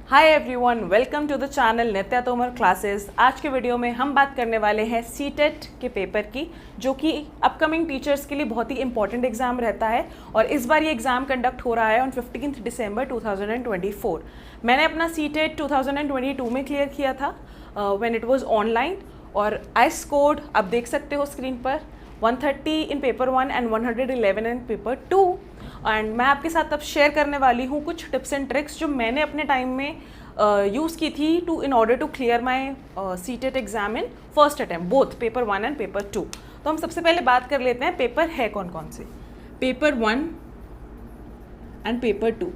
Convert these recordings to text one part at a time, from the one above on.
Hi everyone, welcome to the channel Nitya Tomar classes. आज के video में हम बात करने वाले हैं सीटेट के पेपर की, जो कि अपकमिंग टीचर्स के लिए बहुत ही इंपॉर्टेंट एग्जाम रहता है और इस बार ये एग्ज़ाम कंडक्ट हो रहा है ऑन 15 दिसंबर 2024। मैंने अपना सीटेट 2022 में क्लियर किया था व्हेन इट वाज ऑनलाइन और आई स्कोर्ड, आप देख सकते हो स्क्रीन पर, 130 इन paper 1 and 111 in paper 2। And मैं आपके साथ अब शेयर करने वाली हूँ कुछ टिप्स एंड ट्रिक्स जो मैंने अपने टाइम में यूज़ की थी in order to clear my CTET exam in first attempt, both paper 1 and paper 2। तो हम सबसे पहले बात कर लेते हैं पेपर है कौन कौन से। पेपर 1 एंड पेपर 2,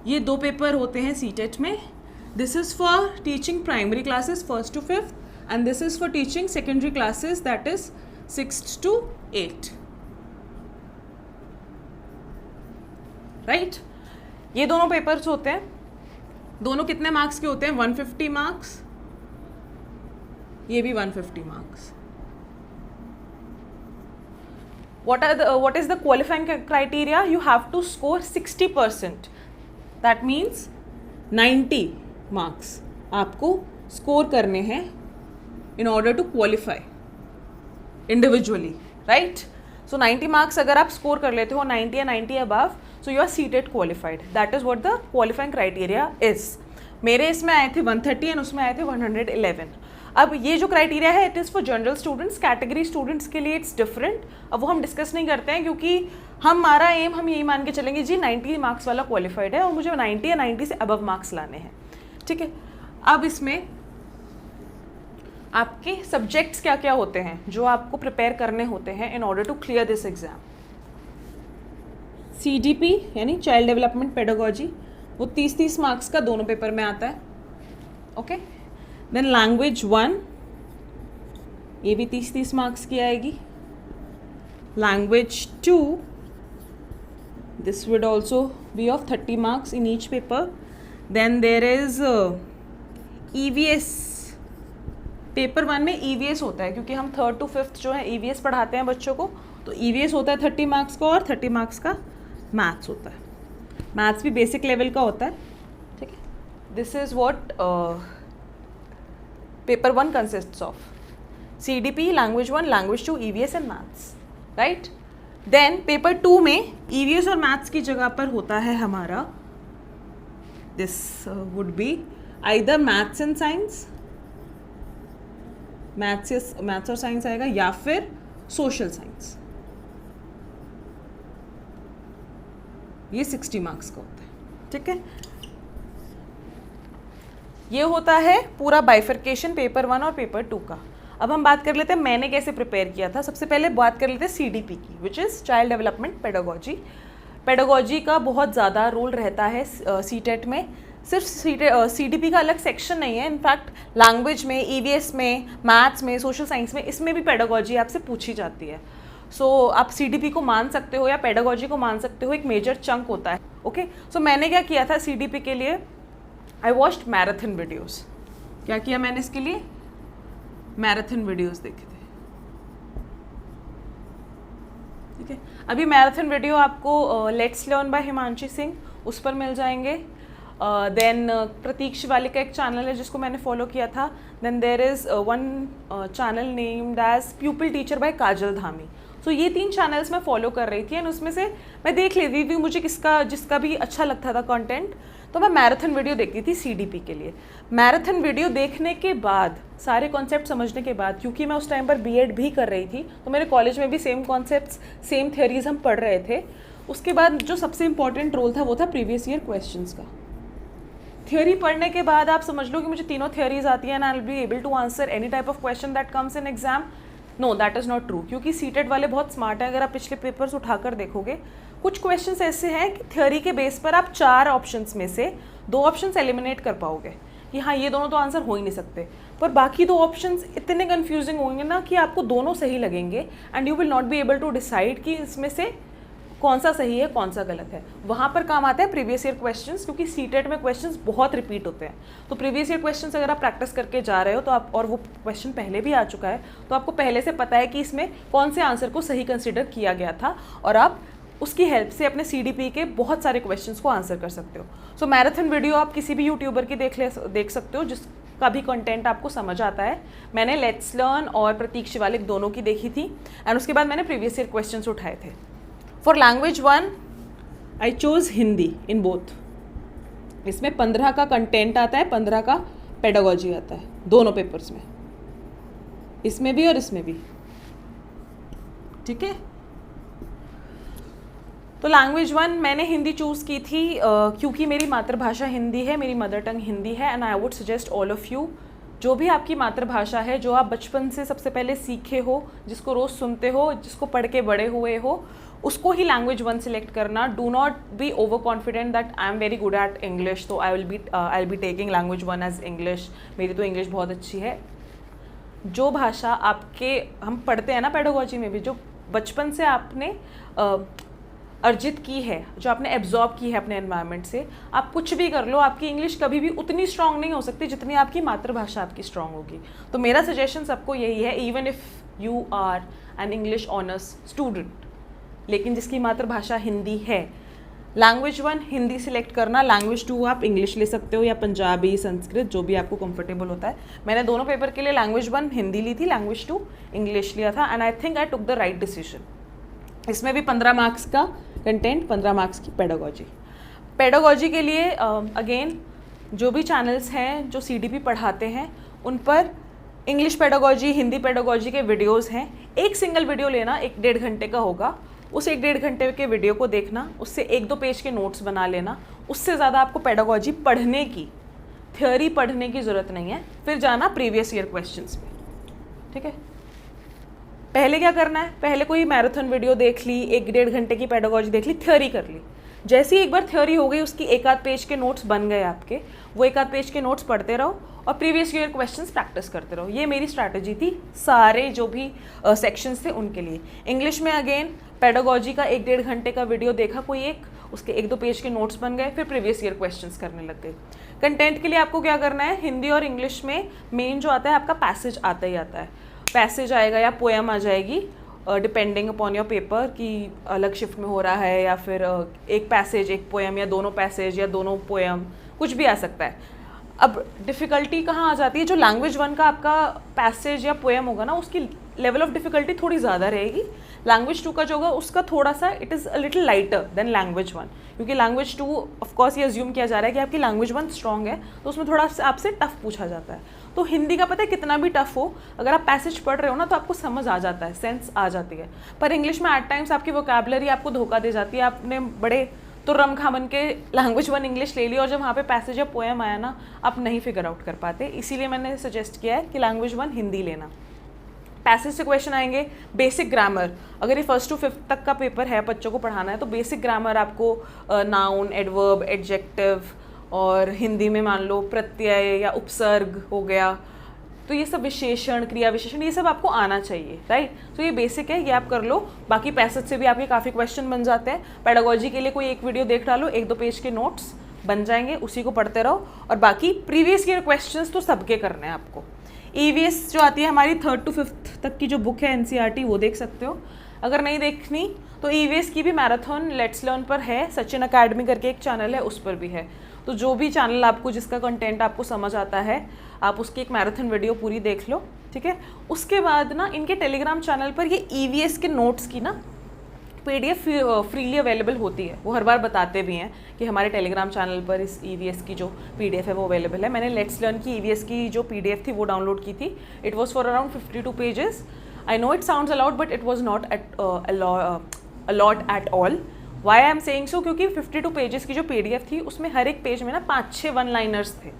ये दो पेपर होते हैं सीटेट में। This is for teaching primary classes 1st to 5th and this is for teaching secondary classes that is 6th to 8th। Right, ये दोनों पेपर्स होते हैं। दोनों कितने मार्क्स के होते हैं? 150 मार्क्स, ये भी 150 marks. what is the qualifying criteria? You have to score 60%, that means 90 marks आपको स्कोर करने हैं in order to qualify individually, right? So 90 marks अगर आप स्कोर कर लेते हो, 90 या 90 above, so you are CTET qualified. That is what the qualifying criteria is. मेरे इसमें आए थे 130 एंड उसमें आए थे 111। अब ये जो क्राइटेरिया है it is for general students, category students के लिए इट्स डिफरेंट। अब वो हम डिस्कस नहीं करते हैं क्योंकि हमारा एम, हम यही मान के चलेंगे जी 90 मार्क्स वाला क्वालिफाइड है और मुझे 90 या 90 से अबव मार्क्स लाने हैं। ठीक है, अब इसमें आपके सब्जेक्ट्स क्या क्या होते हैं जो आपको प्रिपेयर करने होते हैं in order to clear this exam. CDP यानी चाइल्ड डेवलपमेंट पेडागोजी, वो 30-30 मार्क्स का दोनों पेपर में आता है। ओके, देन लैंग्वेज 1, ये भी 30-30 मार्क्स की आएगी। Language 2, this would also be of 30 marks in each paper. Then there is EVS। Paper 1 में EVS होता है क्योंकि हम 3rd to 5th जो है EVS पढ़ाते हैं बच्चों को, तो EVS होता है 30 मार्क्स का और 30 मार्क्स का मैथ्स होता है। मैथ्स भी बेसिक लेवल का होता है। ठीक है, this is what paper 1 consists of. CDP, language 1, language 2, EVS and maths, right. Then paper 2 में EVS और मैथ्स की जगह पर होता है हमारा, this would be either maths and science, maths और साइंस आएगा, या फिर सोशल साइंस। ये 60 मार्क्स का होता है। ठीक है, ये होता है पूरा बाइफर्केशन पेपर 1 और पेपर 2 का। अब हम बात कर लेते हैं मैंने कैसे प्रिपेयर किया था। सबसे पहले बात कर लेते हैं CDP की, which is child development pedagogy. Pedagogy का बहुत ज़्यादा रोल रहता है सीटेट में। सिर्फ CDP का अलग सेक्शन नहीं है, इनफैक्ट लैंग्वेज में, EVS में, मैथ्स में, सोशल साइंस में, इसमें भी पेडागोजी आपसे पूछी जाती है। सो आप CDP को मान सकते हो या पेडागोजी को मान सकते हो, एक मेजर चंक होता है। ओके, सो मैंने क्या किया था CDP के लिए, आई वॉच्ड मैराथन वीडियोज़। क्या किया मैंने इसके लिए? मैराथन वीडियोज़ देखे थे। ठीक है, अभी मैराथन वीडियो आपको let's learn by Himanshi Singh उस पर मिल जाएंगे। देन प्रतीक शिवाली का एक चैनल है जिसको मैंने फॉलो किया था। Then there is one channel named as pupil teacher by Kajal Dhami. So ये 3 चैनल्स मैं फॉलो कर रही थी एंड उसमें से मैं देख लेती थी मुझे जिसका भी अच्छा लगता था कंटेंट, तो मैं मैराथन वीडियो देखती थी CDP के लिए। मैराथन वीडियो देखने के बाद, सारे कॉन्सेप्ट समझने के बाद, क्योंकि मैं उस टाइम पर BEd भी कर रही थी तो मेरे कॉलेज में भी सेम कॉन्सेप्ट्स, सेम थियोरीज हम पढ़ रहे थे। उसके बाद जो सबसे इंपॉर्टेंट रोल था वो था प्रीवियस ईयर क्वेश्चंस का। थ्योरी पढ़ने के बाद आप समझ लो कि मुझे तीनों थ्योरीज आती हैं and I will be able to answer any type of question that comes in exam. No, that is not true, क्योंकि सीटेट वाले बहुत स्मार्ट हैं। अगर आप पिछले पेपर्स उठाकर देखोगे, कुछ क्वेश्चंस ऐसे हैं कि थ्योरी के बेस पर आप 4 ऑप्शंस में से 2 ऑप्शंस एलिमिनेट कर पाओगे कि हाँ ये दोनों तो आंसर हो ही नहीं सकते, पर बाकी 2 ऑप्शंस इतने कन्फ्यूजिंग होंगे ना कि आपको दोनों सही लगेंगे and you will not be able to decide कि इसमें से कौन सा सही है कौन सा गलत है। वहाँ पर काम आते हैं प्रीवियस ईयर क्वेश्चंस, क्योंकि सीटेट में क्वेश्चंस बहुत रिपीट होते हैं। तो प्रीवियस ईयर क्वेश्चंस अगर आप प्रैक्टिस करके जा रहे हो तो आप, और वो क्वेश्चन पहले भी आ चुका है, तो आपको पहले से पता है कि इसमें कौन से आंसर को सही कंसिडर किया गया था और आप उसकी हेल्प से अपने CDP के बहुत सारे क्वेश्चंस को आंसर कर सकते हो। सो मैराथन वीडियो आप किसी भी यूट्यूबर की देख सकते हो जिसका भी कंटेंट आपको समझ आता है। मैंने लेट्स लर्न और प्रतीक शिवालिक दोनों की देखी थी एंड उसके बाद मैंने प्रीवियस ईयर क्वेश्चंस उठाए थे। For language 1 I chose Hindi in both. इसमें 15 का कंटेंट आता है, 15 का पेडागोजी आता है, दोनों पेपर्स में, इसमें भी और इसमें भी। ठीक है, तो लैंग्वेज 1 मैंने हिंदी चूज़ की थी क्योंकि मेरी मातृभाषा हिंदी है, मेरी मदर टंग हिंदी है and I would suggest all of you, जो भी आपकी मातृभाषा है, जो आप बचपन से सबसे पहले सीखे हो, जिसको रोज़ सुनते हो, जिसको पढ़ के बड़े हुए हो, उसको ही लैंग्वेज 1 सिलेक्ट करना। Do not be over confident that I am very good at English, तो I will be taking language 1 as English, मेरी तो इंग्लिश बहुत अच्छी है। जो भाषा आपके हम पढ़ते हैं ना पेडागोजी में भी, जो बचपन से आपने अर्जित की है, जो आपने एब्जॉर्ब की है अपने एनवायरनमेंट से, आप कुछ भी कर लो, आपकी इंग्लिश कभी भी उतनी स्ट्रांग नहीं हो सकती जितनी आपकी मातृभाषा आपकी स्ट्रांग होगी। तो मेरा सजेशन सबको यही है, even if you are an English honours student लेकिन जिसकी मातृभाषा हिंदी है, लैंग्वेज 1 हिंदी सिलेक्ट करना। लैंग्वेज 2 आप इंग्लिश ले सकते हो या पंजाबी, संस्कृत, जो भी आपको कंफर्टेबल होता है। मैंने दोनों पेपर के लिए लैंग्वेज 1 हिंदी ली थी, लैंग्वेज 2 इंग्लिश लिया था and I think I took the right decision. इसमें भी 15 मार्क्स का कंटेंट, 15 मार्क्स की पेडागोजी। पेडागोजी के लिए अगेन जो भी चैनल्स हैं जो CDP पढ़ाते हैं उन पर इंग्लिश पेडागोजी, हिंदी पेडागोजी के वीडियोस हैं। एक सिंगल वीडियो लेना, 1-1.5 घंटे का होगा। उस 1-1.5 घंटे के वीडियो को देखना, उससे 1-2 पेज के नोट्स बना लेना। उससे ज़्यादा आपको पेडागोजी पढ़ने की, थ्योरी पढ़ने की ज़रूरत नहीं है। फिर जाना प्रीवियस ईयर क्वेश्चंस पे। ठीक है, पहले क्या करना है, पहले कोई मैराथन वीडियो देख ली, 1-1.5 घंटे की पेडागोजी देख ली, थ्योरी कर ली। जैसे ही एक बार थ्योरी हो गई, उसकी 1-आध पेज के नोट्स बन गए आपके, वो 1-आध पेज के नोट्स पढ़ते रहो और प्रीवियस ईयर क्वेश्चंस प्रैक्टिस करते रहो। ये मेरी स्ट्रैटेजी थी सारे जो भी सेक्शंस थे उनके लिए। इंग्लिश में अगेन पेडागोजी का 1-1.5 घंटे का वीडियो देखा कोई एक, उसके 1-2 पेज के नोट्स बन गए, फिर प्रीवियस ईयर क्वेश्चंस करने लग गए। कंटेंट के लिए आपको क्या करना है, हिंदी और इंग्लिश में मेन जो आता है आपका पैसेज आता ही आता है। पैसेज आएगा या पोएम आ जाएगी, डिपेंडिंग अपॉन योर पेपर कि अलग शिफ्ट में हो रहा है या फिर एक पैसेज, एक पोएम, या दोनों पैसेज या दोनों पोएम, कुछ भी आ सकता है। अब डिफ़िकल्टी कहाँ आ जाती है, जो लैंग्वेज 1 का आपका पैसेज या पोएम होगा ना, उसकी लेवल ऑफ डिफ़िकल्टी थोड़ी ज़्यादा रहेगी। लैंग्वेज 2 का जो होगा उसका थोड़ा सा it is a little lighter than language 1, क्योंकि लैंग्वेज 2 ऑफ कोर्स ये अज्यूम किया जा रहा है कि आपकी लैंग्वेज 1 स्ट्रॉन्ग है, तो उसमें थोड़ा सा आपसे टफ पूछा जाता है। तो हिंदी का पता है कितना भी टफ हो, अगर आप पैसेज पढ़ रहे हो ना तो आपको समझ आ जाता है, सेंस आ जाती है। पर इंग्लिश में एट टाइम्स आपकी वोकैबुलरी आपको धोखा दे जाती है। आपने बड़े तुर्रम खा बन के लैंग्वेज 1 इंग्लिश ले ली और जब वहाँ पे पैसेज या पोएम आया ना, आप नहीं फिगर आउट कर पाते। इसीलिए मैंने सजेस्ट किया है कि लैंग्वेज 1 हिंदी लेना। पैसेज से क्वेश्चन आएंगे, बेसिक ग्रामर। अगर ये 1st to 5th तक का पेपर है, बच्चों को पढ़ाना है, तो बेसिक ग्रामर आपको नाउन, एडवर्ब, एडजेक्टिव और हिंदी में मान लो प्रत्यय या उपसर्ग हो गया, तो ये सब विशेषण, क्रिया विशेषण, ये सब आपको आना चाहिए, राइट। तो ये बेसिक है, ये आप कर लो। बाकी पैसेज से भी आपके काफ़ी क्वेश्चन बन जाते हैं। पेडागोजी के लिए कोई एक वीडियो देख डालो, 1-2 पेज के नोट्स बन जाएंगे, उसी को पढ़ते रहो। और बाकी प्रीवियस ईयर क्वेश्चंस तो सबके करने हैं आपको। EVS जो आती है हमारी 3rd to 5th तक की जो बुक है NCERT, वो देख सकते हो। अगर नहीं देखनी तो EVS की भी मैराथन लेट्स लर्न पर है, सचिन अकेडमी करके एक चैनल है, उस पर भी है। तो जो भी चैनल आपको, जिसका कंटेंट आपको समझ आता है, आप उसकी एक मैराथन वीडियो पूरी देख लो, ठीक है। उसके बाद ना इनके टेलीग्राम चैनल पर ये EVS के नोट्स की ना PDF फ्रीली अवेलेबल होती है। वो हर बार बताते भी हैं कि हमारे टेलीग्राम चैनल पर इस EVS की जो PDF है वो अवेलेबल है। मैंने लेट्स लर्न की EVS की जो PDF थी वो डाउनलोड की थी। It was for around 52 pages. I know it sounds aloud but it was not a lot at all. Why I am saying so, क्योंकि 52 पेजेस की जो PDF थी उसमें हर एक पेज में ना 5-6 वन-लाइनर्स थे,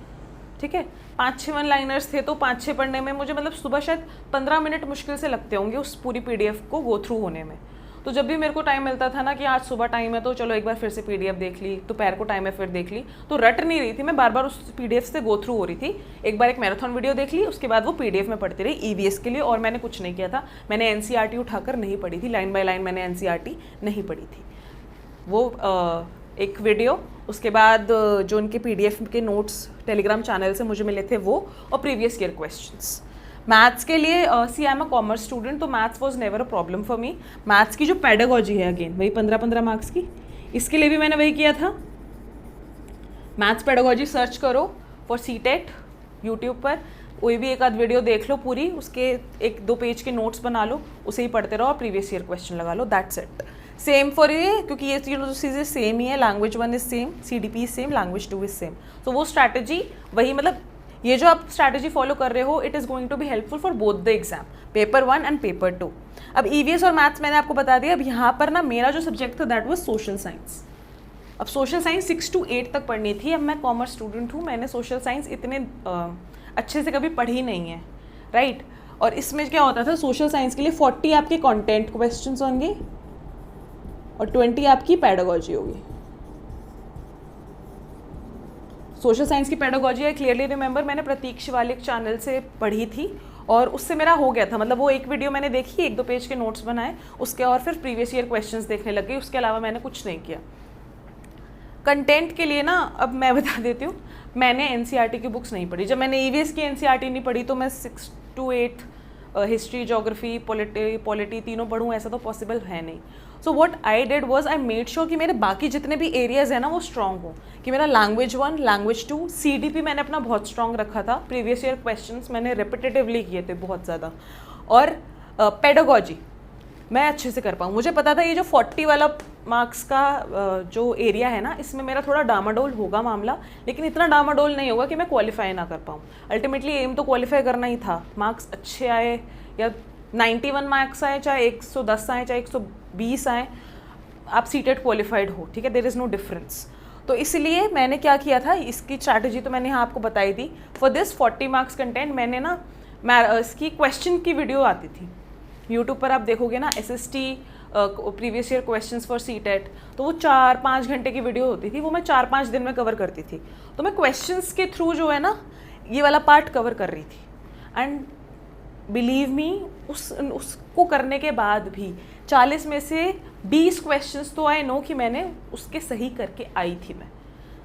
ठीक है। 5-6 वन-लाइनर्स थे, तो 5-6 पढ़ने में मुझे मतलब सुबह शायद 15 मिनट मुश्किल से लगते होंगे उस पूरी PDF को गो थ्रू होने में। तो जब भी मेरे को टाइम मिलता था ना कि आज सुबह टाइम है तो चलो एक बार फिर से PDF देख ली, दोपहर को टाइम है फिर देख ली, तो रट नहीं रही थी मैं, बार बार उस PDF से गो थ्रू हो रही थी। एक बार एक मैराथन वीडियो देख ली, उसके बाद वो PDF में पढ़ती रही EVS के लिए। और मैंने कुछ नहीं किया था, मैंने NCERT उठाकर नहीं पढ़ी थी, लाइन बाय लाइन मैंने NCERT नहीं पढ़ी थी। वो एक वीडियो, उसके बाद जो उनके PDF के नोट्स टेलीग्राम चैनल से मुझे मिले थे वो, और प्रीवियस ईयर क्वेश्चंस। मैथ्स के लिए see I am a commerce student, तो maths was never a problem for me. Maths की जो पेडागोजी है अगेन वही 15-15 मार्क्स की, इसके लिए भी मैंने वही किया था। मैथ्स पेडागोजी सर्च करो फॉर सीटेट यूट्यूब पर, कोई भी एक आध वीडियो देख लो पूरी, उसके 1-2 पेज के नोट्स बना लो, उसे ही पढ़ते रहो और प्रीवियस ईयर क्वेश्चन लगा लो, दैट्स इट। सेम फॉर ये, क्योंकि ये चीज़ें सेम ही है, language 1 is same, CDP is same, language 2 is same, तो वो स्ट्रैटेजी वही, मतलब ये जो आप स्ट्रैटेजी फॉलो कर रहे हो it is going to be helpful for both the exam, paper 1 and paper 2। अब EVS और मैथ्स मैंने आपको बता दिया। अब यहाँ पर ना मेरा जो सब्जेक्ट था दैट वाज सोशल साइंस। अब सोशल साइंस 6 to 8 तक पढ़नी थी। अब मैं कॉमर्स स्टूडेंट हूँ, मैंने सोशल साइंस इतने अच्छे से कभी पढ़ी नहीं है, राइट। और इसमें क्या होता था, सोशल साइंस के लिए 40 आपके कंटेंट क्वेश्चंस होंगे और 20 आपकी पेडागोजी होगी। सोशल साइंस की पेडागोजी आई क्लियरली रिमेंबर, मैंने प्रतीक शिवालिक चैनल से पढ़ी थी और उससे मेरा हो गया था, मतलब वो एक वीडियो मैंने देखी, 1-2 पेज के नोट्स बनाए उसके, और फिर प्रीवियस ईयर क्वेश्चंस देखने लग गई, उसके अलावा मैंने कुछ नहीं किया। कंटेंट के लिए ना अब मैं बता देती हूँ, मैंने NCERT की बुक्स नहीं पढ़ी। जब मैंने EVS की NCERT नहीं पढ़ी तो मैं 6 to 8 हिस्ट्री, जोग्राफी, पॉलिटी तीनों पढ़ूँ, ऐसा तो पॉसिबल है नहीं। So what I did was I made sure कि मेरे बाकी जितने भी एरियाज़ हैं ना वो स्ट्रॉन्ग हो, कि मेरा लैंग्वेज 1, लैंग्वेज 2, CDP मैंने अपना बहुत स्ट्रॉन्ग रखा था, प्रीवियस ईयर क्वेश्चंस मैंने रिपीटेटिवली किए थे बहुत ज़्यादा, और पेडागोजी मैं अच्छे से कर पाऊँ। मुझे पता था ये जो 40 वाला मार्क्स का जो एरिया है ना, इसमें मेरा थोड़ा डामाडोल होगा मामला, लेकिन इतना डामाडोल नहीं होगा कि मैं क्वालिफाई ना कर पाऊँ। अल्टीमेटली एम तो क्वालिफाई करना ही था, मार्क्स अच्छे आए या 91 मार्क्स आए, चाहे 110 आए, चाहे 120 आए, आप सीटेट क्वालिफाइड हो, ठीक है, देयर इज़ नो डिफरेंस। तो इसलिए मैंने क्या किया था, इसकी स्ट्रैटेजी तो मैंने यहाँ आपको बताई थी। फॉर दिस 40 मार्क्स कंटेंट मैंने ना, इसकी क्वेश्चन की वीडियो आती थी यूट्यूब पर, आप देखोगे ना SST previous year questions for CTET, तो वो 4-5 घंटे की वीडियो होती थी, वो मैं 4-5 दिन में कवर करती थी। तो मैं क्वेश्चंस के थ्रू जो है ना ये वाला पार्ट कवर कर रही थी, एंड बिलीव मी उसको करने के बाद भी 40 में से 20 क्वेश्चंस तो आई नो कि मैंने उसके सही करके आई थी। मैं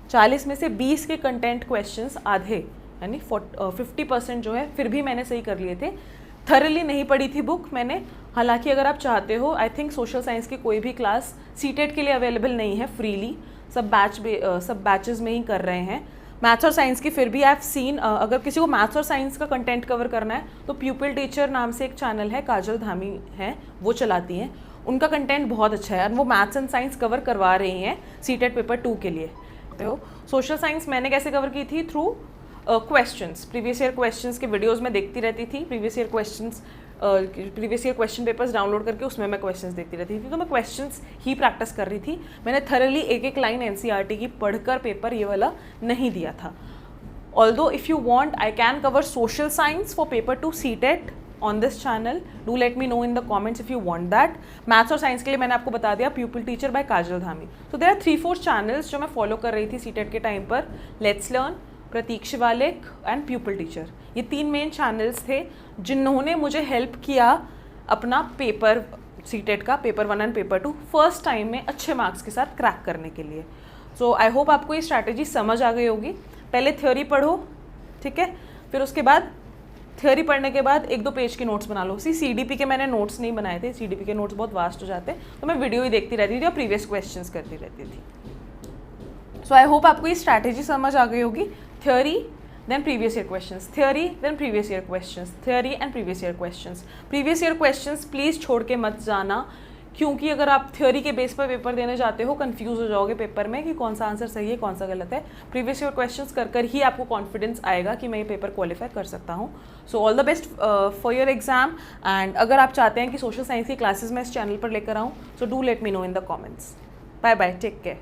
40 में से 20 के कंटेंट क्वेश्चंस आधे यानी 50% जो है फिर भी मैंने सही कर लिए थे। थरली नहीं पढ़ी थी बुक मैंने, हालांकि अगर आप चाहते हो, आई थिंक सोशल साइंस की कोई भी क्लास सीटेट के लिए अवेलेबल नहीं है फ्रीली, सब बैचेस में ही कर रहे हैं। मैथ्स और साइंस की फिर भी आई हैव सीन, अगर किसी को मैथ्स और साइंस का कंटेंट कवर करना है तो प्यूपिल टीचर नाम से एक चैनल है, काजल धामी है, वो चलाती हैं, उनका कंटेंट बहुत अच्छा है और वो मैथ्स एंड साइंस कवर करवा रही हैं सीटेट पेपर 2 के लिए। तो सोशल साइंस मैंने कैसे कवर की थी, through questions, previous year questions के वीडियोस में देखती रहती थी, previous year question papers download करके उसमें मैं क्वेश्चंस देखती रहती थी, क्योंकि मैं क्वेश्चंस ही प्रैक्टिस कर रही थी। मैंने थरली एक लाइन NCERT की पढ़कर पेपर ये वाला नहीं दिया था। Although if you want I can cover social science for paper 2 CTET on this channel, do let me know in the comments if you want that. Maths और science के लिए मैंने आपको बता दिया, प्यूपिल टीचर बाय काजल धामी। तो देयर आर 3-4 चैनल्स जो मैं फॉलो कर रही थी सीटेट के टाइम पर, लेट्स लर्न, प्रतीक शिवालिक एंड प्यूपिल टीचर, ये 3 मेन चैनल्स थे जिन्होंने मुझे हेल्प किया अपना पेपर सीटेट का paper 1 and paper 2 first time में अच्छे मार्क्स के साथ क्रैक करने के लिए। सो आई होप आपको ये स्ट्रैटेजी समझ आ गई होगी। पहले थ्योरी पढ़ो, ठीक है, फिर उसके बाद थ्योरी पढ़ने के बाद 1-2 पेज के नोट्स बना लो। CDP के मैंने नोट्स नहीं बनाए थे, CDP के नोट्स बहुत वास्ट हो जाते हैं, तो मैं वीडियो ही देखती रहती थी और प्रीवियस क्वेश्चंस करती रहती थी। सो आई होप आपको ये स्ट्रैटेजी समझ आ गई होगी। Theory then previous year questions, theory then previous year questions, theory and previous year questions. previous year questions please छोड़ के मत जाना, क्योंकि अगर आप थ्योरी के बेस पर पेपर देने जाते हो कंफ्यूज हो जाओगे पेपर में कि कौन सा आंसर सही है कौन सा गलत है। प्रीवियस ईयर क्वेश्चंस कर कर ही आपको कॉन्फिडेंस आएगा कि मैं ये पेपर क्वालिफाई कर सकता हूँ। So all the best for your exam, and अगर आप चाहते हैं कि सोशल साइंस की क्लासेस मैं इस चैनल पर लेकर आऊँ, so do let me know in the comments. Bye bye, take care.